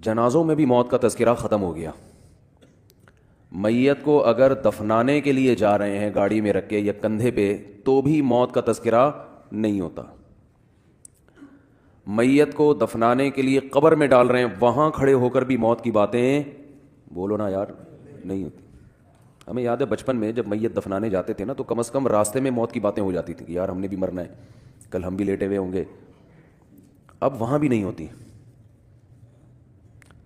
جنازوں میں بھی موت کا تذکرہ ختم ہو گیا. میت کو اگر دفنانے کے لیے جا رہے ہیں گاڑی میں رکھ کے یا کندھے پہ تو بھی موت کا تذکرہ نہیں ہوتا. میت کو دفنانے کے لیے قبر میں ڈال رہے ہیں وہاں کھڑے ہو کر بھی موت کی باتیں بولو نا یار نہیں ہوتی. ہمیں یاد ہے بچپن میں جب میت دفنانے جاتے تھے نا تو کم از کم راستے میں موت کی باتیں ہو جاتی تھیں کہ یار ہم نے بھی مرنا ہے, کل ہم بھی لیٹے ہوئے ہوں گے. اب وہاں بھی نہیں ہوتی,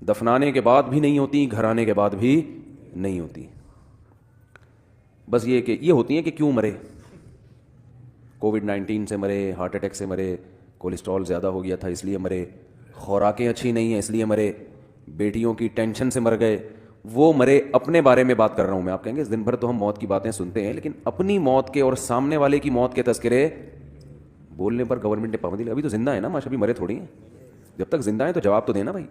دفنانے کے بعد بھی نہیں ہوتی, گھر آنے کے بعد بھی نہیں ہوتی. بس یہ کہ یہ ہوتی ہیں کہ کیوں مرے, کووڈ-19 سے مرے, ہارٹ اٹیک سے مرے, کولیسٹرول زیادہ ہو گیا تھا اس لیے مرے, خوراکیں اچھی نہیں ہیں اس لیے مرے, بیٹیوں کی ٹینشن سے مر گئے, وہ مرے. اپنے بارے میں بات کر رہا ہوں میں. آپ کہیں گے دن بھر تو ہم موت کی باتیں سنتے ہیں, لیکن اپنی موت کے اور سامنے والے کی موت کے تذکرے بولنے پر گورنمنٹ نے پابندی. ابھی تو زندہ ہے نا ماشاء, ابھی مرے تھوڑی ہیں. جب تک زندہ ہیں تو جواب تو دینا بھائی.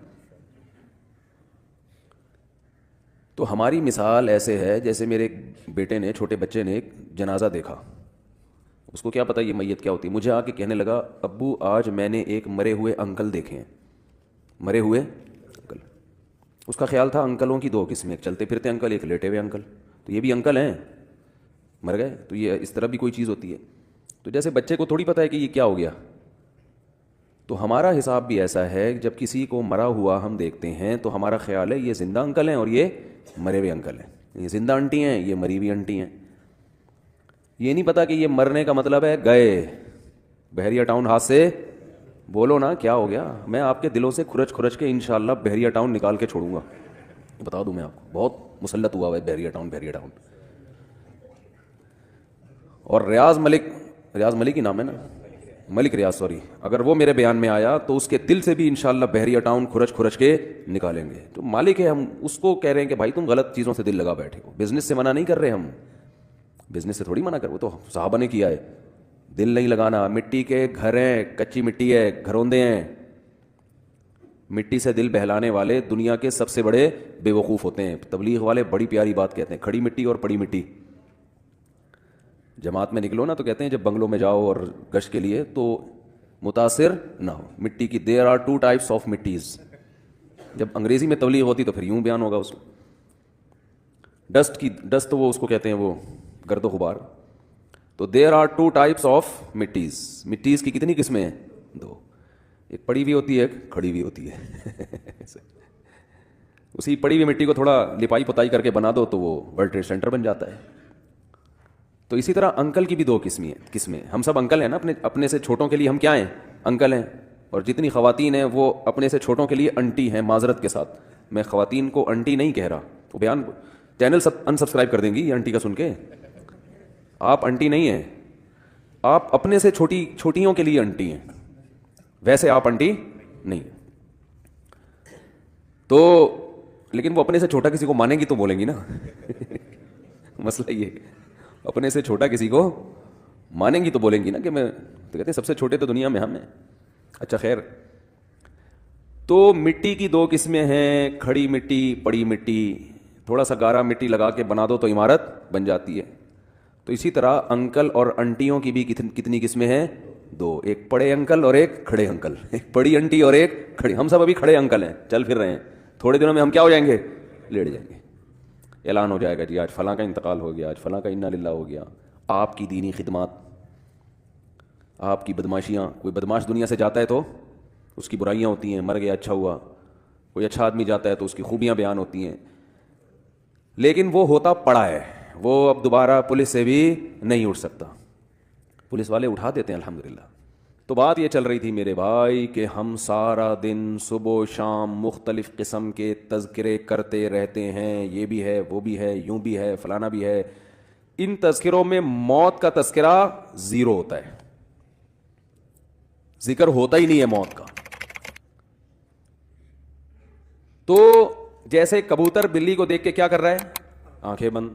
تو ہماری مثال ایسے ہے جیسے میرے بیٹے نے, چھوٹے بچے نے ایک جنازہ دیکھا, اس کو کیا پتہ یہ میت کیا ہوتی ہے. مجھے آ کے کہنے لگا ابو آج میں نے ایک مرے ہوئے انکل دیکھے ہیں. مرے ہوئے انکل. اس کا خیال تھا انکلوں کی دو قسمیں, ایک چلتے پھرتے انکل, ایک لیٹے ہوئے انکل. تو یہ بھی انکل ہیں, مر گئے, تو یہ اس طرح بھی کوئی چیز ہوتی ہے. تو جیسے بچے کو تھوڑی پتہ ہے کہ یہ کیا ہو گیا, تو ہمارا حساب بھی ایسا ہے. جب کسی کو مرا ہوا ہم دیکھتے ہیں تو ہمارا خیال ہے یہ زندہ انکل ہیں اور یہ مرے ہوئے انکل ہیں. یہ زندہ انٹی ہیں, یہ مری ہوئی انٹی ہیں. یہ نہیں پتا کہ یہ مرنے کا مطلب ہے گئے. بحریہ ٹاؤن ہاتھ سے بولو نا کیا ہو گیا. میں آپ کے دلوں سے کھرچ کے انشاءاللہ بحریہ ٹاؤن نکال کے چھوڑوں گا. بتا دوں میں آپ کو, بہت مسلط ہوا ہوا ہے بحریہ ٹاؤن. اور ریاض ملک ہی نام ہے نا, ملک ریاض سوری, اگر وہ میرے بیان میں آیا تو اس کے دل سے بھی انشاءاللہ بحریہ ٹاؤن کھرچ کے نکالیں گے. تو مالک ہے, ہم اس کو کہہ رہے ہیں کہ بھائی تم غلط چیزوں سے دل لگا بیٹھے ہو. بزنس سے منع نہیں کر رہے ہم, بزنس سے تھوڑی منع کر, وہ تو صحابہ نے کیا ہے. دل نہیں لگانا. مٹی کے گھر ہیں, کچی مٹی ہے, گھروندے ہیں. مٹی سے دل بہلانے والے دنیا کے سب سے بڑے بے وقوف ہوتے ہیں. تبلیغ والے بڑی پیاری بات کہتے ہیں, کھڑی مٹی اور پڑی مٹی. جماعت میں نکلو نا تو کہتے ہیں جب بنگلوں میں جاؤ اور گشت کے لیے تو متاثر نہ ہو مٹی کی. دیر آر 2 types آف مٹیز. جب انگریزی میں تبلیغ ہوتی تو پھر یوں بیان ہوگا اس کو. ڈسٹ وہ اس کو کہتے ہیں, وہ گرد و غبار. تو دیر آر 2 types آف مٹیز. مٹیز کی کتنی قسمیں ہیں؟ 2. ایک پڑی ہوئی ہوتی ہے, ایک کھڑی ہوئی ہوتی ہے. اسی پڑی ہوئی مٹی کو تھوڑا لپائی پتائی کر کے بنا دو تو وہ ورلڈ ٹریڈ سینٹر بن جاتا ہے. تو اسی طرح انکل کی بھی 2 قسمیں. ہم سب انکل ہیں نا, اپنے سے چھوٹوں کے لیے ہم کیا ہیں؟ انکل ہیں. اور جتنی خواتین ہیں وہ اپنے سے چھوٹوں کے لیے انٹی ہیں. معذرت کے ساتھ میں خواتین کو انٹی نہیں کہہ رہا, وہ بیان چینل انسبسکرائب کر دیں گی یہ انٹی کا سن کے. آپ انٹی نہیں ہیں, آپ اپنے سے چھوٹیوں کے لیے انٹی ہیں, ویسے آپ انٹی نہیں. تو لیکن وہ اپنے سے چھوٹا کسی کو مانیں گی تو بولیں گی نا. مسئلہ یہ, اپنے سے چھوٹا کسی کو مانیں گی تو بولیں گی نا کہ میں تو کہتے ہیں سب سے چھوٹے تو دنیا میں ہم ہیں. اچھا خیر, تو مٹی کی 2 قسمیں ہیں, کھڑی مٹی, پڑی مٹی. تھوڑا سا گارا مٹی لگا کے بنا دو تو عمارت بن جاتی ہے. تو اسی طرح انکل اور انٹیوں کی بھی کتنی قسمیں ہیں؟ 2. ایک پڑے انکل اور ایک کھڑے انکل. ایک پڑی انٹی اور ایک کھڑی. ہم سب ابھی کھڑے انکل ہیں, چل پھر رہے ہیں. تھوڑے دنوں میں ہم کیا ہو جائیں گے؟ لیٹ جائیں گے. اعلان ہو جائے گا جی آج فلاں کا انتقال ہو گیا, آج فلاں کا انا للہ ہو گیا. آپ کی دینی خدمات, آپ کی بدماشیاں. کوئی بدماش دنیا سے جاتا ہے تو اس کی برائیاں ہوتی ہیں, مر گیا اچھا ہوا. کوئی اچھا آدمی جاتا ہے تو اس کی خوبیاں بیان ہوتی ہیں. لیکن وہ ہوتا پڑا ہے, وہ اب دوبارہ پولیس سے بھی نہیں اٹھ سکتا. پولیس والے اٹھا دیتے ہیں الحمدللہ. تو بات یہ چل رہی تھی میرے بھائی کہ ہم سارا دن صبح و شام مختلف قسم کے تذکرے کرتے رہتے ہیں. یہ بھی ہے, وہ بھی ہے, یوں بھی ہے, فلانا بھی ہے. ان تذکروں میں موت کا تذکرہ 0 ہوتا ہے, ذکر ہوتا ہی نہیں ہے موت کا. تو جیسے کبوتر بلی کو دیکھ کے کیا کر رہا ہے؟ آنکھیں بند.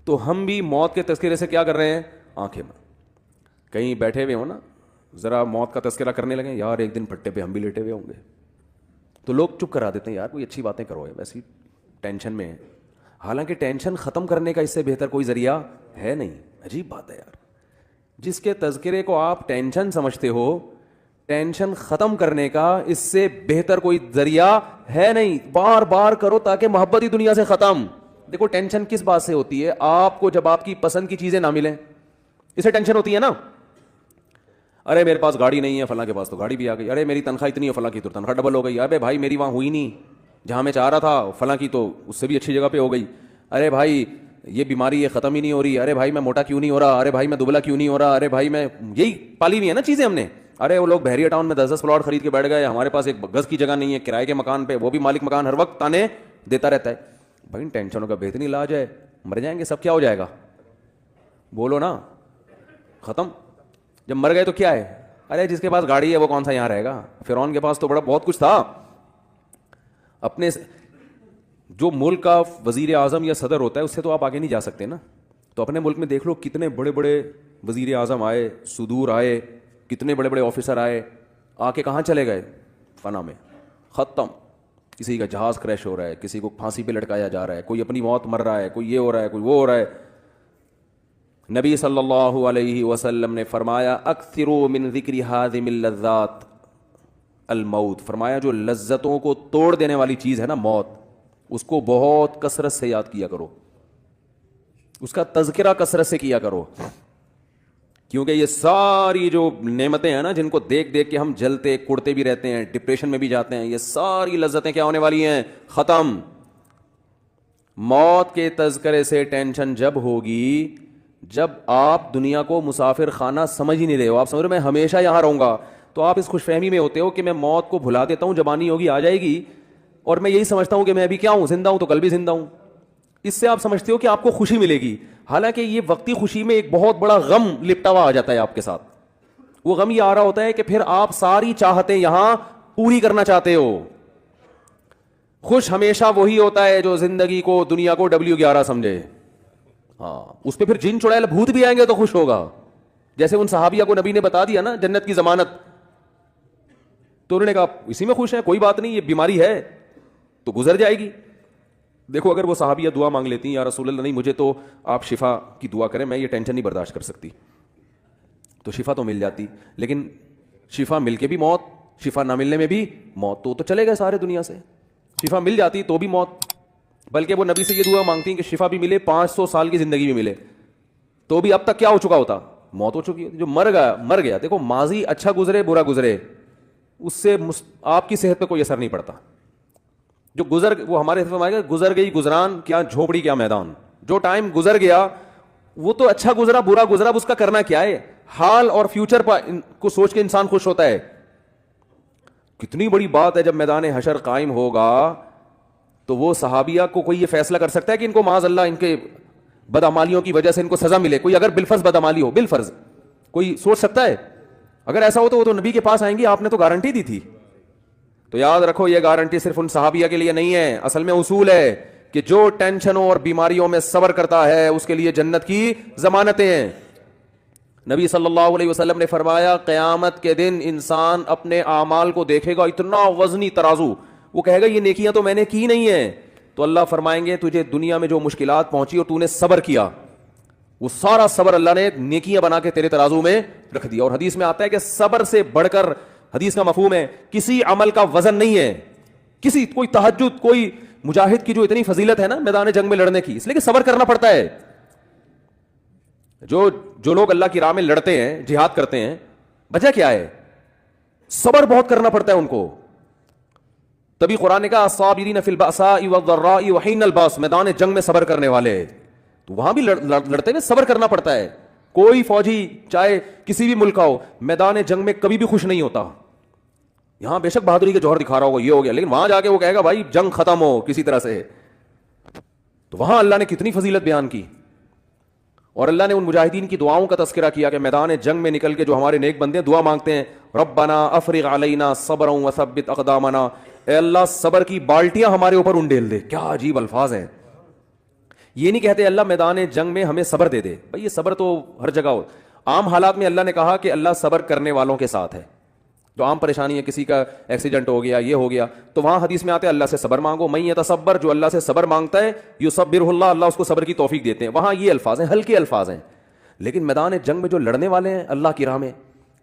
تو ہم بھی موت کے تذکرے سے کیا کر رہے ہیں؟ آنکھیں بند. کہیں بیٹھے ہوئے ہو نا, ذرا موت کا تذکرہ کرنے لگے, یار ایک دن پھٹے پہ ہم بھی لیٹے ہوئے ہوں گے, تو لوگ چپ کرا دیتے ہیں, یار کوئی اچھی باتیں کرو, ویسی ٹینشن میں ہے. حالانکہ ٹینشن ختم کرنے کا اس سے بہتر کوئی ذریعہ ہے نہیں. عجیب بات ہے یار, جس کے تذکرے کو آپ ٹینشن سمجھتے ہو ٹینشن ختم کرنے کا اس سے بہتر کوئی ذریعہ ہے نہیں. بار بار کرو تاکہ محبت ہی دنیا سے ختم. دیکھو ٹینشن کس بات سے ہوتی ہے؟ آپ کو جب آپ کی پسند کی چیزیں نہ ملیں, اسے ٹینشن ہوتی ہے نا. ارے میرے پاس گاڑی نہیں ہے, فلاں کے پاس تو گاڑی بھی آ گئی. ارے میری تنخواہ اتنی ہے, فلاں کی تو تنخواہ ڈبل ہو گئی. ارے بھائی میری وہاں ہوئی نہیں جہاں میں چاہ رہا تھا, فلاں کی تو اس سے بھی اچھی جگہ پہ ہو گئی. ارے بھائی یہ بیماری یہ ختم ہی نہیں ہو رہی. ارے بھائی میں موٹا کیوں نہیں ہو رہا. ارے بھائی میں دبلا کیوں نہیں ہو رہا. ارے بھائی میں, یہی پالی ہوئی ہے نا چیزیں ہم نے. ارے وہ لوگ بحریہ ٹاؤن میں 10 پلاٹ خرید کے بیٹھ گئے, ہمارے پاس 1 گز کی جگہ نہیں ہے, کرائے کے مکان پہ, وہ بھی مالک مکان ہر وقت تانے دیتا رہتا ہے. بھائی ان ٹینشنوں کا بہترین علاج ہے, مر جائیں گے سب, کیا ہو جائے گا؟ بولو نا, ختم. جب مر گئے تو کیا ہے؟ ارے جس کے پاس گاڑی ہے وہ کون سا یہاں رہے گا؟ فرعون کے پاس تو بڑا بہت کچھ تھا. اپنے جو ملک کا وزیر اعظم یا صدر ہوتا ہے اس سے تو آپ آگے نہیں جا سکتے نا. تو اپنے ملک میں دیکھ لو کتنے بڑے بڑے وزیر اعظم آئے, صدور آئے, کتنے بڑے بڑے آفیسر آئے, آ کے کہاں چلے گئے؟ فنا میں, ختم. کسی کا جہاز کریش ہو رہا ہے, کسی کو پھانسی پہ لٹکایا جا رہا ہے, کوئی اپنی موت مر رہا ہے, کوئی یہ ہو رہا ہے, کوئی وہ ہو رہا ہے. نبی صلی اللہ علیہ وسلم نے فرمایا اکثروا من ذکر ہادم اللذات الموت. فرمایا جو لذتوں کو توڑ دینے والی چیز ہے نا, موت, اس کو بہت کثرت سے یاد کیا کرو, اس کا تذکرہ کثرت سے کیا کرو. کیونکہ یہ ساری جو نعمتیں ہیں نا جن کو دیکھ دیکھ کے ہم جلتے کڑتے بھی رہتے ہیں, ڈپریشن میں بھی جاتے ہیں, یہ ساری لذتیں کیا ہونے والی ہیں؟ ختم. موت کے تذکرے سے ٹینشن جب ہوگی جب آپ دنیا کو مسافر خانہ سمجھ ہی نہیں رہے ہو. آپ سمجھ رہے ہو میں ہمیشہ یہاں رہوں گا, تو آپ اس خوش فہمی میں ہوتے ہو کہ میں موت کو بھلا دیتا ہوں, جوانی ہوگی آ جائے گی, اور میں یہی سمجھتا ہوں کہ میں ابھی کیا ہوں, زندہ ہوں تو کل بھی زندہ ہوں. اس سے آپ سمجھتے ہو کہ آپ کو خوشی ملے گی, حالانکہ یہ وقتی خوشی میں ایک بہت بڑا غم لپٹا ہوا آ جاتا ہے آپ کے ساتھ. وہ غم یہ آ رہا ہوتا ہے کہ پھر آپ ساری چاہتیں یہاں پوری کرنا چاہتے ہو. خوش ہمیشہ وہی ہوتا ہے جو زندگی کو, دنیا کو W11 سمجھے. ہاں, اس پہ پھر جن چڑیل بھوت بھی آئیں گے تو خوش ہوگا. جیسے ان صحابیہ کو نبی نے بتا دیا نا جنت کی ضمانت, تو انہوں نے کہا اسی میں خوش ہیں, کوئی بات نہیں, یہ بیماری ہے تو گزر جائے گی. دیکھو اگر وہ صحابیہ دعا مانگ لیتی یا رسول اللہ نہیں مجھے تو آپ شفا کی دعا کریں, میں یہ ٹینشن نہیں برداشت کر سکتی, تو شفا تو مل جاتی. لیکن شفا مل کے بھی موت, شفا نہ ملنے میں بھی موت, تو چلے گئے سارے دنیا سے. شفا مل جاتی تو بھی موت, بلکہ وہ نبی سے یہ دعا مانگتی کہ شفا بھی ملے, 500 سال کی زندگی بھی ملے, تو بھی اب تک کیا ہو چکا ہوتا؟ موت ہو چکی ہوتی. جو مر گیا. دیکھو ماضی اچھا گزرے برا گزرے, اس سے آپ کی صحت پہ کوئی اثر نہیں پڑتا. جو وہ ہمارے گزر گئی گزران, کیا جھوپڑی کیا میدان. جو ٹائم گزر گیا وہ تو اچھا گزرا برا گزرا, اس کا کرنا کیا ہے؟ حال اور فیوچر کو سوچ کے انسان خوش ہوتا ہے. کتنی بڑی بات ہے جب میدان حشر قائم ہوگا تو وہ صحابیہ کو کوئی یہ فیصلہ کر سکتا ہے کہ ان کو معاذ اللہ ان کے بدعمالیوں کی وجہ سے ان کو سزا ملے؟ کوئی اگر بالفرض بدعمالی ہو, بالفرض کوئی سوچ سکتا ہے؟ اگر ایسا ہو تو وہ تو نبی کے پاس آئیں گے, آپ نے تو گارنٹی دی تھی. تو یاد رکھو یہ گارنٹی صرف ان صحابیہ کے لیے نہیں ہے, اصل میں اصول ہے کہ جو ٹینشنوں اور بیماریوں میں صبر کرتا ہے اس کے لیے جنت کی ضمانتیں ہیں. نبی صلی اللہ علیہ وسلم نے فرمایا قیامت کے دن انسان اپنے اعمال کو دیکھے گا, اتنا وزنی ترازو, وہ کہے گا یہ نیکیاں تو میں نے کی نہیں ہیں. تو اللہ فرمائیں گے تجھے دنیا میں جو مشکلات پہنچی اور تو نے صبر کیا, وہ سارا صبر اللہ نے نیکیاں بنا کے تیرے ترازو میں رکھ دیا. اور حدیث میں آتا ہے کہ صبر سے بڑھ کر, حدیث کا مفہوم ہے, کسی عمل کا وزن نہیں ہے. کوئی تہجد, کوئی مجاہد کی جو اتنی فضیلت ہے نا میدان جنگ میں لڑنے کی, اس لیے کہ صبر کرنا پڑتا ہے. جو لوگ اللہ کی راہ میں لڑتے ہیں, جہاد کرتے ہیں, وجہ کیا ہے؟ صبر بہت کرنا پڑتا ہے ان کو. تبھی قرآن نے کہا الصابرین فی البأساء والضراء وحین الباس, میدان جنگ میں صبر کرنے والے. تو وہاں بھی لڑتے ہوئے صبر کرنا پڑتا ہے. کوئی فوجی چاہے کسی بھی ملک کا ہو, میدان جنگ میں کبھی بھی خوش نہیں ہوتا. یہاں بے شک بہادری کے جوہر دکھا رہا ہوگا, یہ ہو گیا, لیکن وہاں جا کے وہ کہے گا بھائی جنگ ختم ہو کسی طرح سے. تو وہاں اللہ نے کتنی فضیلت بیان کی. اور اللہ نے ان مجاہدین کی دعاؤں کا تذکرہ کیا کہ میدان جنگ میں نکل کے جو ہمارے نیک بندے دعا مانگتے ہیں, ربنا افرغ علینا صبرا وثبت اقدامنا, اے اللہ صبر کی بالٹیاں ہمارے اوپر انڈیل دے. کیا عجیب الفاظ ہیں. یہ نہیں کہتے اللہ میدان جنگ میں ہمیں صبر دے دے, بھائی یہ صبر تو ہر جگہ ہو. عام حالات میں اللہ نے کہا کہ اللہ صبر کرنے والوں کے ساتھ ہے. جو عام پریشانی ہے, کسی کا ایکسیڈنٹ ہو گیا, یہ ہو گیا, تو وہاں حدیث میں آتے ہیں اللہ سے صبر مانگو. من یتصبر, جو اللہ سے صبر مانگتا ہے, یصبرہ اللہ, اللہ اس کو صبر کی توفیق دیتے ہیں. وہاں یہ الفاظ ہیں, ہلکے الفاظ ہیں. لیکن میدان جنگ میں جو لڑنے والے ہیں اللہ کی راہ میں,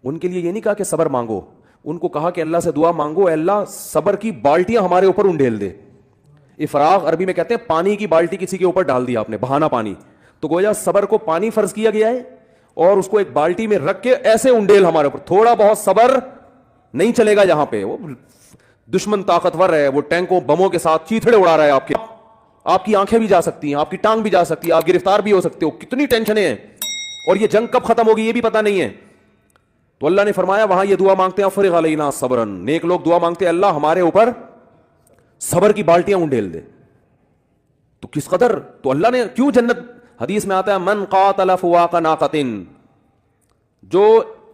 ان کے لیے یہ نہیں کہا کہ صبر مانگو, ان کو کہا کہ اللہ سے دعا مانگو، اے اللہ صبر کی بالٹیاں ہمارے اوپر انڈیل دے. افراغ عربی میں کہتے ہیں پانی کی بالٹی کسی کے اوپر ڈال دیا آپ نے، بہانا پانی. تو گویا صبر کو پانی فرض کیا گیا ہے اور اس کو ایک بالٹی میں رکھ کے ایسے انڈیل ہمارے اوپر. تھوڑا بہت صبر نہیں چلے گا یہاں پہ. وہ دشمن طاقتور ہے، وہ ٹینکوں بموں کے ساتھ چیتھڑے اڑا رہا ہے آپ کی آنکھیں بھی جا سکتی ہیں، آپ کی ٹانگ بھی جا سکتی ہے، آپ گرفتار بھی ہو سکتے ہو. کتنی ٹینشنیں ہیں اور یہ جنگ کب ختم ہوگی یہ بھی پتہ نہیں ہے. تو اللہ نے فرمایا وہاں یہ دعا مانگتے ہیں افرغ علینا صبرا، نیک لوگ دعا مانگتے ہیں اللہ ہمارے اوپر صبر کی بالٹیاں انڈیل دے. تو کس قدر، تو اللہ نے کیوں جنت، حدیث میں آتا ہے من قاتل فواق ناقۃ، جو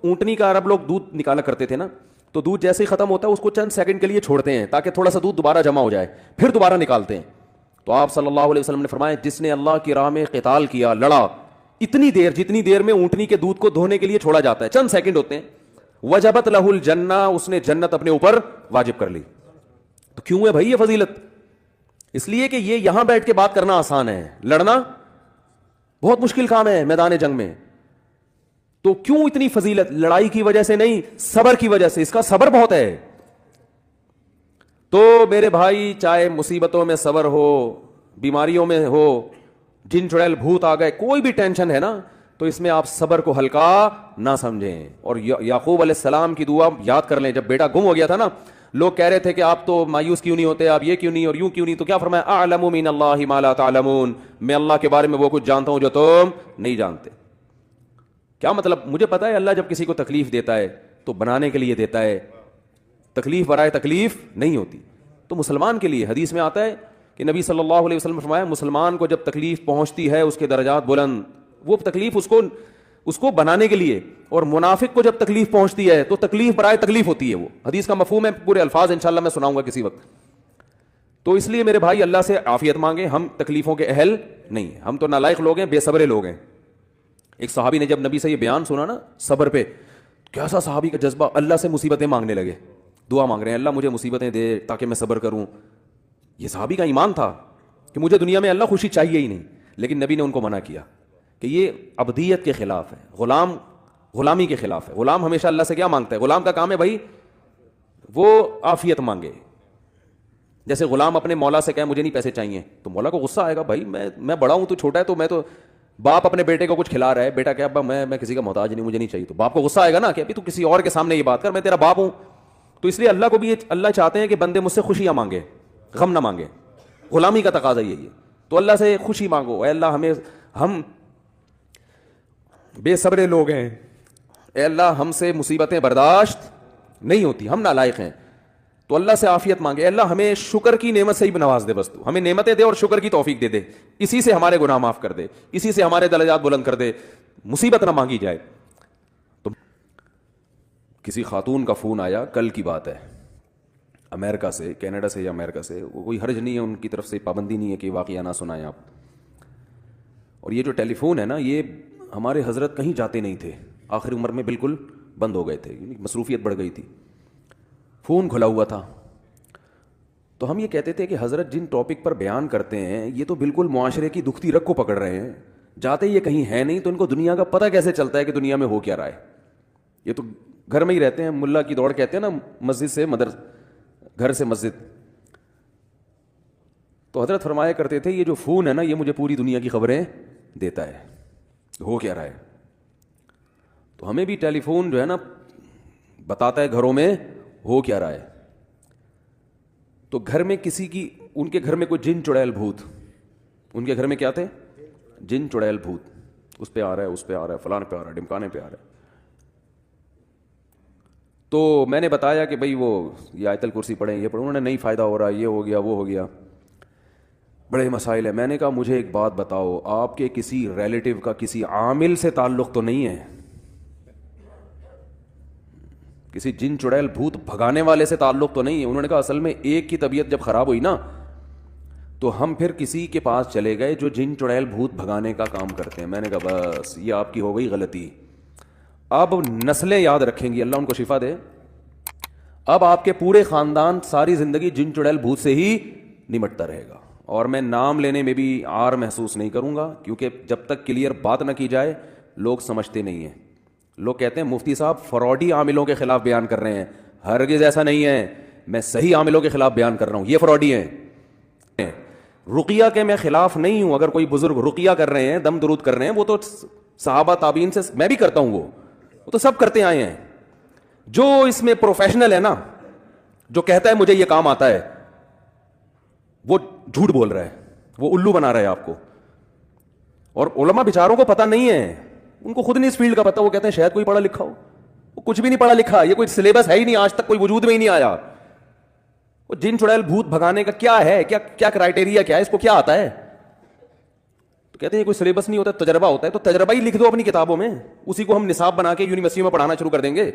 اونٹنی کا عرب لوگ دودھ نکالا کرتے تھے نا، تو دودھ جیسے ہی ختم ہوتا ہے اس کو چند سیکنڈ کے لیے چھوڑتے ہیں تاکہ تھوڑا سا دودھ دوبارہ جمع ہو جائے، پھر دوبارہ نکالتے ہیں. تو آپ صلی اللہ علیہ وسلم نے فرمایا جس نے اللہ کی راہ میں قتال کیا، لڑا اتنی دیر جتنی دیر میں اونٹنی کے دودھ کو دھونے کے لیے چھوڑا جاتا ہے، چند سیکنڈ ہوتے ہیں، وجبت لہ الجنہ، اس نے جنت اپنے اوپر واجب کر لی. تو کیوں ہے بھائی یہ فضیلت؟ اس لیے کہ یہ یہاں بیٹھ کے بات کرنا آسان ہے، لڑنا بہت مشکل کام ہے میدان جنگ میں. تو کیوں اتنی فضیلت؟ لڑائی کی وجہ سے نہیں، صبر کی وجہ سے. اس کا صبر بہت ہے. تو میرے بھائی چاہے مصیبتوں میں صبر ہو، بیماریوں میں ہو، جن چڑیل بھوت آ گئے، کوئی بھی ٹینشن ہے نا، تو اس میں آپ صبر کو ہلکا نہ سمجھیں. اور یعقوب علیہ السلام کی دعا یاد کر لیں. جب بیٹا گم ہو گیا تھا نا، لوگ کہہ رہے تھے کہ آپ تو مایوس کیوں نہیں ہوتے، آپ یہ کیوں نہیں اور یوں کیوں نہیں، تو کیا فرمایا اعلم من اللہ ما لا تعلمون، میں اللہ کے بارے میں وہ کچھ جانتا ہوں جو تم نہیں جانتے. کیا مطلب؟ مجھے پتا ہے اللہ جب کسی کو تکلیف دیتا ہے تو بنانے کے لیے دیتا ہے، تکلیف برائے تکلیف نہیں ہوتی. تو مسلمان کے لیے حدیث میں آتا ہے کہ نبی صلی اللہ علیہ وسلم نے فرمایا مسلمان کو جب تکلیف پہنچتی ہے اس کے درجات بلند، وہ تکلیف اس کو بنانے کے لیے. اور منافق کو جب تکلیف پہنچتی ہے تو تکلیف برائے تکلیف ہوتی ہے. وہ حدیث کا مفہوم ہے، پورے الفاظ انشاءاللہ میں سناؤں گا کسی وقت. تو اس لیے میرے بھائی اللہ سے عافیت مانگیں، ہم تکلیفوں کے اہل نہیں ہیں، ہم تو نالائق لوگ ہیں، بے صبرے لوگ ہیں. ایک صحابی نے جب نبی سے یہ بیان سنا نا صبر پہ، کیسا صحابی کا جذبہ، اللہ سے مصیبتیں مانگنے لگے، دعا مانگ رہے ہیں اللہ مجھے مصیبتیں دے تاکہ میں صبر کروں. یہ صحابی کا ایمان تھا کہ مجھے دنیا میں اللہ خوشی چاہیے ہی نہیں. لیکن نبی نے ان کو منع کیا کہ یہ عبدیت کے خلاف ہے، غلامی کے خلاف ہے. غلام ہمیشہ اللہ سے کیا مانگتا ہے؟ غلام کا کام ہے بھائی وہ عافیت مانگے. جیسے غلام اپنے مولا سے کہے مجھے نہیں پیسے چاہیے، تو مولا کو غصہ آئے گا، بھائی میں بڑا ہوں تو چھوٹا ہے. تو میں تو باپ اپنے بیٹے کو کچھ کھلا رہا ہے، بیٹا کہ ابا میں کسی کا محتاج نہیں، مجھے نہیں چاہیے، تو باپ کو غصہ آئے گا نا کہ ابھی تو کسی اور کے سامنے یہ بات کر، میں تیرا باپ ہوں. تو اس لیے اللہ کو بھی اللہ چاہتے ہیں کہ بندے مجھ سے خوشیاں مانگے، غم نہ مانگے. غلامی کا تقاضا یہی ہے. تو اللہ سے خوشی مانگو، اے اللہ ہم بے صبرے لوگ ہیں، اے اللہ ہم سے مصیبتیں برداشت نہیں ہوتی، ہم نالائق ہیں. تو اللہ سے عافیت مانگے، اے اللہ ہمیں شکر کی نعمت سے ہی نواز دے، بس تو ہمیں نعمتیں دے اور شکر کی توفیق دے دے، اسی سے ہمارے گناہ معاف کر دے، اسی سے ہمارے درجات بلند کر دے، مصیبت نہ مانگی جائے. تو کسی خاتون کا فون آیا، کل کی بات ہے، امریکہ سے، کینیڈا سے یا امریکہ سے، کوئی حرج نہیں ہے، ان کی طرف سے پابندی نہیں ہے کہ واقعہ نہ سنائیں آپ. اور یہ جو ٹیلی فون ہے نا، یہ ہمارے حضرت کہیں جاتے نہیں تھے، آخری عمر میں بالکل بند ہو گئے تھے، مصروفیت بڑھ گئی تھی، فون کھلا ہوا تھا. تو ہم یہ کہتے تھے کہ حضرت جن ٹاپک پر بیان کرتے ہیں یہ تو بالکل معاشرے کی دکھتی رگ کو پکڑ رہے ہیں، جاتے یہ کہیں ہے نہیں، تو ان کو دنیا کا پتہ کیسے چلتا ہے کہ دنیا میں ہو کیا رہا ہے؟ یہ تو گھر میں ہی رہتے ہیں، ملا کی دوڑ کہتے ہیں نا، مسجد سے گھر سے مسجد. تو حضرت فرمایا کرتے تھے یہ جو فون ہے نا یہ مجھے پوری دنیا کی خبریں دیتا ہے، ہو کیا رہا ہے. تو ہمیں بھی ٹیلی فون جو ہے نا بتاتا ہے گھروں میں ہو کیا رہا ہے. تو گھر میں ان کے گھر میں کوئی جن چڑیل بھوت، ان کے گھر میں کیا تھے؟ جن چڑیل بھوت، اس پہ آ رہا ہے، اس پہ آ رہا ہے، فلانے پہ آ رہا ہے، ڈمکانے پہ آ رہا ہے. تو میں نے بتایا کہ بھائی وہ یہ آیت الکرسی پڑھیں، یہ پڑھیں، انہوں نے نہیں فائدہ ہو رہا، یہ ہو گیا وہ ہو گیا، بڑے مسائل ہیں. میں نے کہا مجھے ایک بات بتاؤ، آپ کے کسی ریلیٹیو کا کسی عامل سے تعلق تو نہیں ہے؟ کسی جن چڑیل بھوت بھگانے والے سے تعلق تو نہیں ہے؟ انہوں نے کہا اصل میں ایک کی طبیعت جب خراب ہوئی نا تو ہم پھر کسی کے پاس چلے گئے جو جن چڑیل بھوت بھگانے کا کام کرتے ہیں. میں نے کہا بس یہ آپ کی ہو گئی غلطی. اب نسلیں یاد رکھیں گی، اللہ ان کو شفا دے. اب آپ کے پورے خاندان ساری زندگی جن چڑیل بھوت سے ہی نمٹتا رہے گا. اور میں نام لینے میں بھی عار محسوس نہیں کروں گا، کیونکہ جب تک کلیئر بات نہ کی جائے لوگ سمجھتے نہیں ہیں. لوگ کہتے ہیں مفتی صاحب فراڈی عاملوں کے خلاف بیان کر رہے ہیں. ہرگز ایسا نہیں ہے. میں صحیح عاملوں کے خلاف بیان کر رہا ہوں, یہ فراڈی ہیں. رقیہ کے میں خلاف نہیں ہوں. اگر کوئی بزرگ رقیہ کر رہے ہیں, دم درود کر رہے ہیں, وہ تو صحابہ تابعین سے میں بھی کرتا ہوں, وہ تو سب کرتے آئے ہیں. جو اس میں پروفیشنل ہے نا, جو کہتا ہے مجھے یہ کام آتا ہے, وہ جھوٹ بول رہا ہے, وہ الو بنا رہا ہے آپ کو. اور علماء بیچاروں کو پتہ نہیں ہے, ان کو خود نہیں اس فیلڈ کا پتہ. وہ کہتے ہیں شاید کوئی پڑھا لکھا ہو, وہ کچھ بھی نہیں پڑھا لکھا, یہ کوئی سلیبس ہے ہی نہیں, آج تک کوئی وجود میں ہی نہیں آیا. وہ جن چڑیل بھوت بھگانے کا کیا ہے, کیا کرائٹیریا کیا ہے, اس کو کیا آتا ہے؟ تو کہتے ہیں کوئی سلیبس نہیں ہوتا, تجربہ ہوتا ہے. تو تجربہ ہی لکھ دو اپنی کتابوں میں, اسی کو ہم نصاب بنا کے یونیورسٹی میں پڑھانا شروع کر دیں گے.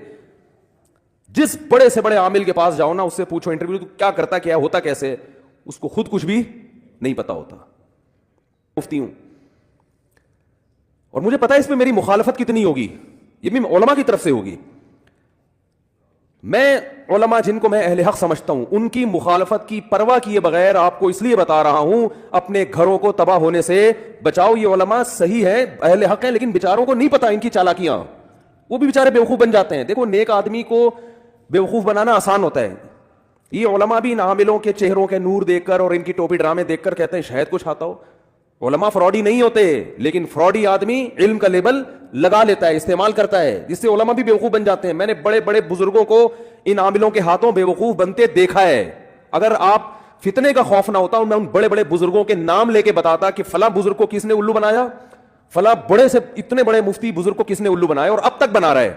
جس بڑے سے بڑے عامل کے پاس جاؤ نا, اس سے پوچھو انٹرویو, تو کیا کرتا, کیا ہوتا کیسے, اس کو خود کچھ بھی نہیں پتا ہوتا. مفتی ہوں اور مجھے پتا ہے اس میں میری مخالفت کتنی ہوگی, یہ بھی علماء کی طرف سے ہوگی. میں علماء جن کو میں اہل حق سمجھتا ہوں, ان کی مخالفت کی پرواہ کیے بغیر آپ کو اس لیے بتا رہا ہوں, اپنے گھروں کو تباہ ہونے سے بچاؤ. یہ علماء صحیح ہے, اہل حق ہیں, لیکن بیچاروں کو نہیں پتا ان کی چالاکیاں, وہ بھی بیچارے بیوقوف بن جاتے ہیں. دیکھو نیک آدمی کو بیوقوف بنانا آسان ہوتا ہے. یہ علماء بھی ان عاملوں کے چہروں کے نور دیکھ کر اور ان کی ٹوپی ڈرامے دیکھ کر کہتے ہیں شاید کچھ آتا ہو. علماء فراڈی نہیں ہوتے, لیکن فراڈی آدمی علم کا لیبل لگا لیتا ہے, استعمال کرتا ہے, جس سے علماء بھی بیوقوف بن جاتے ہیں. میں نے بڑے بڑے بزرگوں کو ان عاملوں کے ہاتھوں بیوقوف بنتے دیکھا ہے. اگر آپ فتنے کا خوف نہ ہوتا, میں ان بڑے بڑے بزرگوں کے نام لے کے بتاتا کہ فلاں بزرگ کو کس نے الو بنایا, فلاں بڑے سے اتنے بڑے مفتی بزرگ کو کس نے الو بنایا, اور اب تک بنا رہا ہے.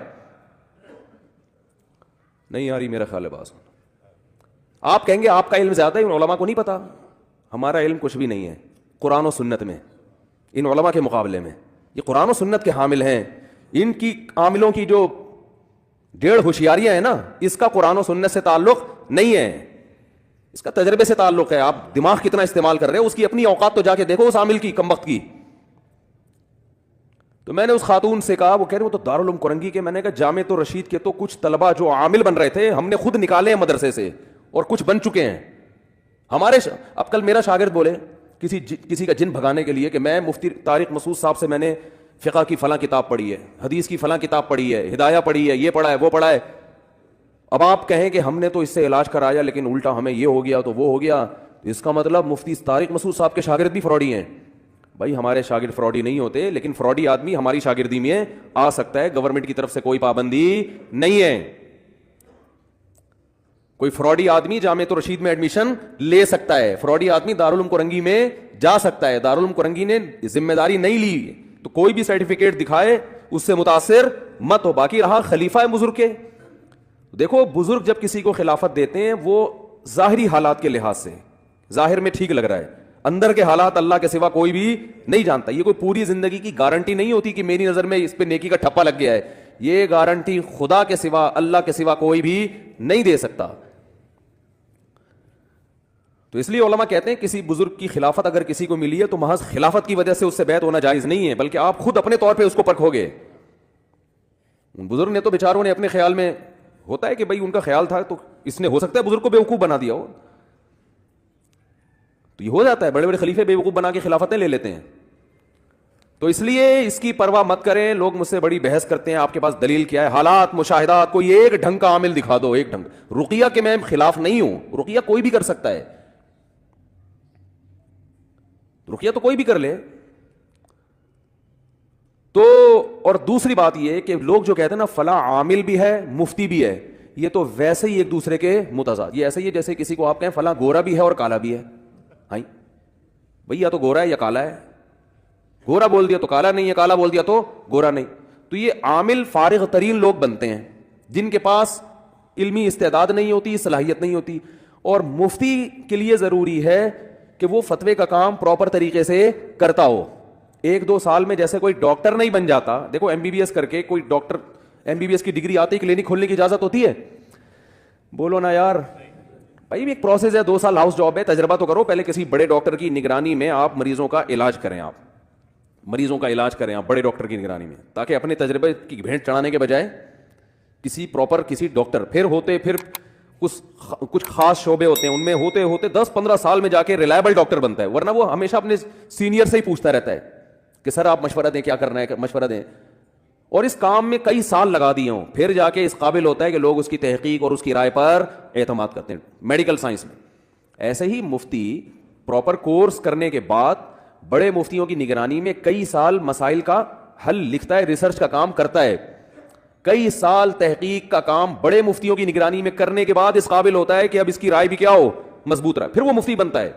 نہیں آ رہی میرا خیال ہے بات. آپ کہیں گے آپ کا علم زیادہ ہے, ان علماء کو نہیں پتا. ہمارا علم کچھ بھی نہیں ہے قرآن و سنت میں, ان علماء کے مقابلے میں. یہ قرآن و سنت کے حامل ہیں. ان کی عاملوں کی جو 1.5 ہوشیاریاں ہیں نا, اس کا قرآن و سنت سے تعلق نہیں ہے, اس کا تجربے سے تعلق ہے. آپ دماغ کتنا استعمال کر رہے ہیں, اس کی اپنی اوقات تو جا کے دیکھو اس عامل کی, کم وقت کی. تو میں نے اس خاتون سے کہا, وہ کہہ رہے وہ تو دارالعلوم کرنگی کے. میں نے کہا جامع رشید کے تو کچھ طلبہ جو عامل بن رہے تھے, ہم نے خود نکالے ہیں مدرسے سے, اور کچھ بن چکے ہیں ہمارے. اب کل میرا شاگرد بولے کسی کا جن بھگانے کے لیے کہ میں مفتی طارق مسعود صاحب سے میں نے فقہ کی فلاں کتاب پڑھی ہے, حدیث کی فلاں کتاب پڑھی ہے, ہدایہ پڑھی ہے, یہ پڑھا ہے, وہ پڑھا ہے. اب آپ کہیں کہ ہم نے تو اس سے علاج کرایا لیکن الٹا ہمیں یہ ہو گیا تو وہ ہو گیا, اس کا مطلب مفتی طارق مسعود صاحب کے شاگرد بھی فراڈی ہیں. بھائی ہمارے شاگرد فراڈی نہیں ہوتے, لیکن فراڈی آدمی ہماری شاگردی میں آ سکتا ہے. گورنمنٹ کی طرف سے کوئی پابندی نہیں ہے. کوئی فراڈی آدمی جامع رشید میں ایڈمیشن لے سکتا ہے, فراڈی آدمی دارالعلوم کرنگی میں جا سکتا ہے. دارالعلوم کرنگی نے ذمہ داری نہیں لی, تو کوئی بھی سرٹیفکیٹ دکھائے اس سے متاثر مت ہو. باقی رہا خلیفہ بزرگ کے, دیکھو بزرگ جب کسی کو خلافت دیتے ہیں وہ ظاہری حالات کے لحاظ سے ظاہر میں ٹھیک لگ رہا ہے, اندر کے حالات اللہ کے سوا کوئی بھی نہیں جانتا. یہ کوئی پوری زندگی کی گارنٹی نہیں ہوتی کہ میری نظر میں اس پہ نیکی کا ٹھپا لگ گیا ہے. یہ گارنٹی خدا کے سوا, اللہ کے سوا کوئی بھی نہیں دے سکتا. تو اس لیے علماء کہتے ہیں کسی بزرگ کی خلافت اگر کسی کو ملی ہے تو محض خلافت کی وجہ سے اس سے بیعت ہونا جائز نہیں ہے, بلکہ آپ خود اپنے طور پہ اس کو پرکھو گے. ان بزرگ نے تو بیچاروں نے اپنے خیال میں, ہوتا ہے کہ بھائی ان کا خیال تھا تو اس نے ہو سکتا ہے بزرگ کو بیوقوف بنا دیا ہو, تو یہ ہو جاتا ہے, بڑے بڑے خلیفے بیوقوف بنا کے خلافتیں لے لیتے ہیں. تو اس لیے اس کی پرواہ مت کریں. لوگ مجھ سے بڑی بحث کرتے ہیں آپ کے پاس دلیل کیا ہے, حالات مشاہدات, کوئی ایک ڈھنگ کا عامل دکھا دو, ایک ڈھنگ. رقیہ کے میں خلاف نہیں ہوں, رقیہ کوئی بھی کر سکتا ہے, رقیہ تو کوئی بھی کر لے. تو اور دوسری بات یہ کہ لوگ جو کہتے ہیں نا فلاں عامل بھی ہے مفتی بھی ہے, یہ تو ویسے ہی ایک دوسرے کے متضاد. یہ ایسے ہی ہے جیسے کسی کو آپ کہیں فلاں گورا بھی ہے اور کالا بھی ہے. ہاں بھئی یا تو گورا ہے یا کالا ہے, گورا بول دیا تو کالا نہیں ہے, کالا بول دیا تو گورا نہیں. تو یہ عامل فارغ ترین لوگ بنتے ہیں جن کے پاس علمی استعداد نہیں ہوتی, صلاحیت نہیں ہوتی. اور مفتی کے لیے ضروری ہے کہ وہ فتوے کا کام پراپر طریقے سے کرتا ہو. 1-2 سال میں جیسے کوئی ڈاکٹر نہیں بن جاتا. دیکھو ایم بی بی ایس کر کے کوئی doctor, M B B S کی ڈگری آتی, کلینک کھولنے کی اجازت ہوتی ہے؟ بولو نا یار. بھائی ایک پروسیس ہے, 2 سال ہاؤس جاب ہے, تجربہ تو کرو. پہلے کسی بڑے ڈاکٹر کی نگرانی میں آپ مریضوں کا علاج کریں, آپ مریضوں کا علاج کریں آپ بڑے ڈاکٹر کی نگرانی میں, تاکہ اپنے تجربے کی بھینٹ چڑھانے کے بجائے کسی پراپر کسی ڈاکٹر, پھر کچھ خاص شعبے ہوتے ہیں ان میں ہوتے ہوتے 10-15 سال میں جا کے ریلائبل ڈاکٹر بنتا ہے. ورنہ وہ ہمیشہ اپنے سینئر سے ہی پوچھتا رہتا ہے کہ سر آپ مشورہ دیں, کیا کرنا ہے, مشورہ دیں. اور اس کام میں کئی سال لگا دیے ہوں, پھر جا کے اس قابل ہوتا ہے کہ لوگ اس کی تحقیق اور اس کی رائے پر اعتماد کرتے ہیں میڈیکل سائنس میں. ایسے ہی مفتی پراپر کورس کرنے کے بعد بڑے مفتیوں کی نگرانی میں کئی سال مسائل کا حل لکھتا ہے, ریسرچ کا کام کرتا ہے, کئی سال تحقیق کا کام بڑے مفتیوں کی نگرانی میں کرنے کے بعد اس قابل ہوتا ہے کہ اب اس کی رائے بھی کیا ہو, مضبوط رہے, پھر وہ مفتی بنتا ہے.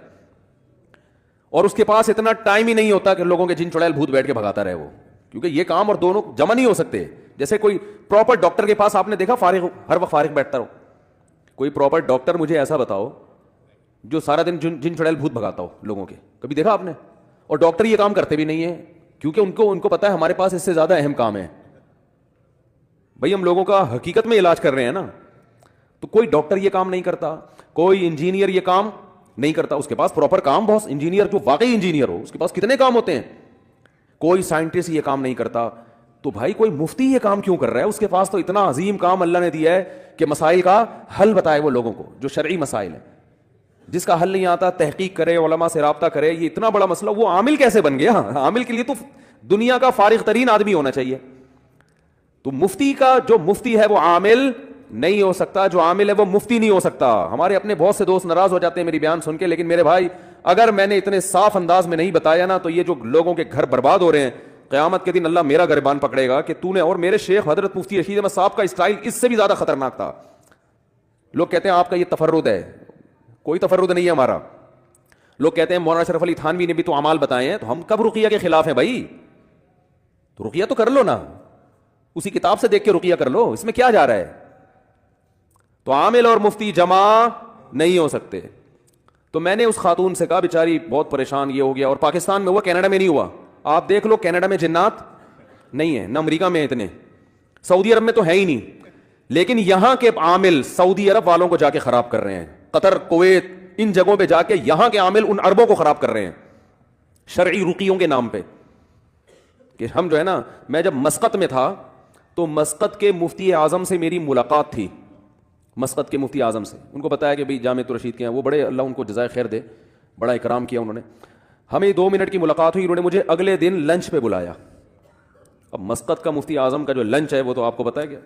اور اس کے پاس اتنا ٹائم ہی نہیں ہوتا کہ لوگوں کے جن چڑیل بھوت بیٹھ کے بھگاتا رہے وہ, کیونکہ یہ کام اور دونوں جمع نہیں ہو سکتے. جیسے کوئی پراپر ڈاکٹر کے پاس آپ نے دیکھا فارغ ہر وقت فارغ بیٹھتا رہو, کوئی پراپر ڈاکٹر مجھے ایسا بتاؤ جو سارا دن جن چڑیل بھوت بھگاتا ہو لوگوں کے, کبھی دیکھا آپ نے؟ اور ڈاکٹر یہ کام کرتے بھی نہیں ہیں, کیونکہ ان کو پتا ہے ہمارے پاس اس سے زیادہ اہم کام ہے. بھائی ہم لوگوں کا حقیقت میں علاج کر رہے ہیں نا, تو کوئی ڈاکٹر یہ کام نہیں کرتا, کوئی انجینئر یہ کام نہیں کرتا, اس کے پاس پراپر کام بہت, انجینئر جو واقعی انجینئر ہو اس کے پاس کتنے کام ہوتے ہیں, کوئی سائنٹسٹ یہ کام نہیں کرتا. تو بھائی کوئی مفتی یہ کام کیوں کر رہا ہے؟ اس کے پاس تو اتنا عظیم کام اللہ نے دیا ہے کہ مسائل کا حل بتائے وہ لوگوں کو, جو شرعی مسائل ہیں. جس کا حل نہیں آتا تحقیق کرے, علماء سے رابطہ کرے, یہ اتنا بڑا مسئلہ, وہ عامل کیسے بن گیا؟ عامل کے لیے تو دنیا کا فارغ ترین آدمی ہونا چاہیے. تو مفتی کا جو مفتی ہے وہ عامل نہیں ہو سکتا, جو عامل ہے وہ مفتی نہیں ہو سکتا. ہمارے اپنے بہت سے دوست ناراض ہو جاتے ہیں میری بیان سن کے, لیکن میرے بھائی اگر میں نے اتنے صاف انداز میں نہیں بتایا نا, تو یہ جو لوگوں کے گھر برباد ہو رہے ہیں, قیامت کے دن اللہ میرا گریبان پکڑے گا کہ تو نے, اور میرے شیخ حضرت مفتی رشید احمد صاحب کا اسٹائل اس سے بھی زیادہ خطرناک تھا. لوگ کہتے ہیں آپ کا یہ تفرد ہے, کوئی تفرد نہیں ہے ہمارا. لوگ کہتے ہیں مولانا اشرف علی تھانوی نے بھی تو اعمال بتائے ہیں, تو ہم کب رقیہ کے خلاف ہیں بھائی؟ تو رقیہ تو کر لو نا, اسی کتاب سے دیکھ کے رقیہ کر لو, اس میں کیا جا رہا ہے؟ تو عامل اور مفتی جمع نہیں ہو سکتے. تو میں نے اس خاتون سے کہا, بیچاری بہت پریشان یہ ہو گیا, اور پاکستان میں ہوا, کینیڈا میں نہیں ہوا. آپ دیکھ لو کینیڈا میں جنات نہیں ہیں, نہ امریکہ میں اتنے, سعودی عرب میں تو ہے ہی نہیں, لیکن یہاں کے عامل سعودی عرب والوں کو جا کے خراب کر رہے ہیں, قطر, کویت, ان جگہوں پہ جا کے یہاں کے عامل ان عربوں کو خراب کر رہے ہیں شرعی رقیوں کے نام پہ. کہ ہم جو ہے نا, میں جب مسقط میں تھا تو مسقط کے مفتی اعظم سے میری ملاقات تھی, مسقط کے مفتی اعظم سے. ان کو بتایا کہ بھئی جامعۃ الرشید کے ہیں, وہ بڑے, اللہ ان کو جزائے خیر دے, بڑا اکرام کیا انہوں نے. ہمیں 2 منٹ کی ملاقات ہوئی, انہوں نے مجھے اگلے دن لنچ پہ بلایا. اب مسقط کا مفتی اعظم کا جو لنچ ہے وہ تو آپ کو پتہ ہے کیا,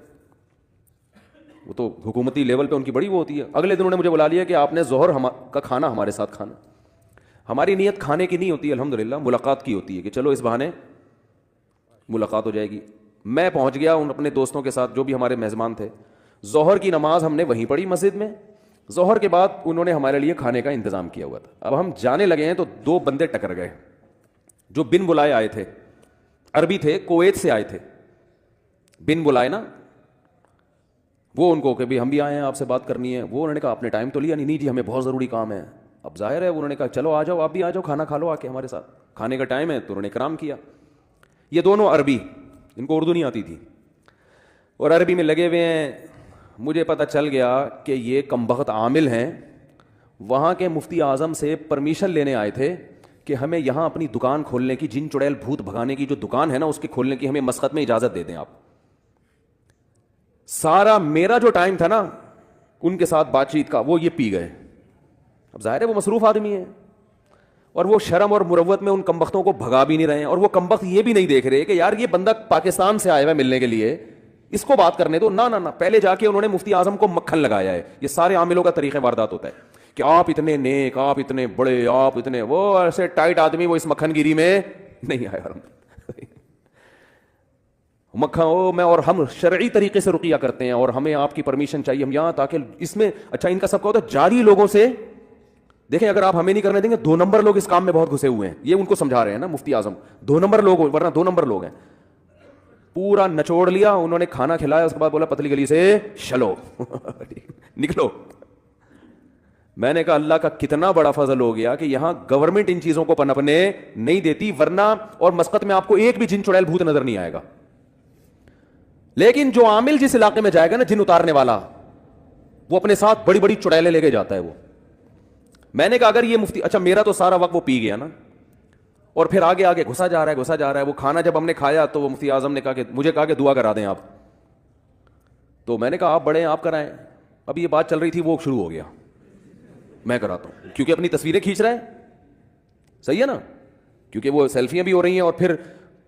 وہ تو حکومتی لیول پہ ان کی بڑی وہ ہوتی ہے. اگلے دن انہوں نے مجھے بلا لیا کہ آپ نے ظہر کا کھانا ہمارے ساتھ کھانا. ہماری نیت کھانے کی نہیں ہوتی الحمدللہ, ملاقات کی ہوتی ہے کہ چلو اس بہانے ملاقات ہو جائے گی. میں پہنچ گیا ان اپنے دوستوں کے ساتھ جو بھی ہمارے میزبان تھے. ظہر کی نماز ہم نے وہیں پڑھی مسجد میں. ظہر کے بعد انہوں نے ہمارے لیے کھانے کا انتظام کیا ہوا تھا. اب ہم جانے لگے ہیں تو 2 بندے ٹکر گئے جو بن بلائے آئے تھے, عربی تھے, کویت سے آئے تھے, بن بلائے نا. وہ ان کو کہ بھی ہم بھی آئے ہیں آپ سے بات کرنی ہے. وہ انہوں نے کہا آپ نے ٹائم تو لیا نہیں؟ نہیں جی ہمیں بہت ضروری کام ہے. اب ظاہر ہے انہوں نے کہا چلو آ جاؤ, آپ بھی آ جاؤ, کھانا کھا لو آ کے ہمارے ساتھ, کھانے کا ٹائم ہے. تو انہوں نے کرام کیا. یہ دونوں عربی, ان کو اردو نہیں آتی تھی, اور عربی میں لگے ہوئے ہیں. مجھے پتہ چل گیا کہ یہ کمبخت عامل ہیں, وہاں کے مفتی اعظم سے پرمیشن لینے آئے تھے کہ ہمیں یہاں اپنی دکان کھولنے کی, جن چڑیل بھوت بھگانے کی جو دکان ہے نا اس کے کھولنے کی ہمیں مسقط میں اجازت دے دیں آپ. سارا میرا جو ٹائم تھا نا ان کے ساتھ بات چیت کا, وہ یہ پی گئے. اب ظاہر ہے وہ مصروف آدمی ہے, اور وہ شرم اور مروت میں ان کمبختوں کو بھگا بھی نہیں رہے ہیں. اور وہ کمبخت یہ بھی نہیں دیکھ رہے کہ یار یہ بندہ پاکستان سے آیا ہوا ہے ملنے کے لیے, اس کو بات کرنے دو. نہ پہلے جا کے انہوں نے مفتی اعظم کو مکھن لگایا ہے. یہ سارے عاملوں کا طریقہ واردات ہوتا ہے کہ آپ اتنے نیک, آپ اتنے بڑے, آپ اتنے, وہ ایسے ٹائٹ آدمی وہ اس مکھن گیری میں نہیں آیا. مکھن میں, اور ہم شرعی طریقے سے رقیہ کرتے ہیں اور ہمیں آپ کی پرمیشن چاہیے ہم یہاں, تاکہ اس میں اچھا ان کا سب کا ہوتا ہے جاری لوگوں سے. دیکھیں اگر آپ ہمیں نہیں کرنے دیں گے, 2 نمبر لوگ اس کام میں بہت گھسے ہوئے ہیں. یہ ان کو سمجھا رہے ہیں نا مفتی اعظم, 2 نمبر لوگ, ورنہ 2 نمبر لوگ ہیں. پورا نچوڑ لیا انہوں نے, کھانا کھلایا, اس کے بعد بولا پتلی گلی سے چلو نکلو. میں نے کہا اللہ کا کتنا بڑا فضل ہو گیا کہ یہاں گورنمنٹ ان چیزوں کو پنپنے نہیں دیتی, ورنہ اور مسقط میں آپ کو ایک بھی جن چڑیل بھوت نظر نہیں آئے گا. لیکن جو عامل جس علاقے میں جائے گا نا, جن اتارنے والا, وہ اپنے ساتھ بڑی بڑی چڑیلیں لے کے جاتا ہے وہ. میں نے کہا اگر یہ مفتی, اچھا میرا تو سارا وقت وہ پی گیا نا, اور پھر آگے آگے گھسا جا رہا ہے. وہ کھانا جب ہم نے کھایا تو وہ مفتی اعظم نے کہا کہ مجھے کہا کہ دعا کرا دیں آپ. تو میں نے کہا آپ بڑے ہیں, آپ کرائیں. اب یہ بات چل رہی تھی, وہ شروع ہو گیا میں کراتا ہوں, کیونکہ اپنی تصویریں کھینچ رہا ہے, صحیح ہے نا, کیونکہ وہ سیلفیاں بھی ہو رہی ہیں, اور پھر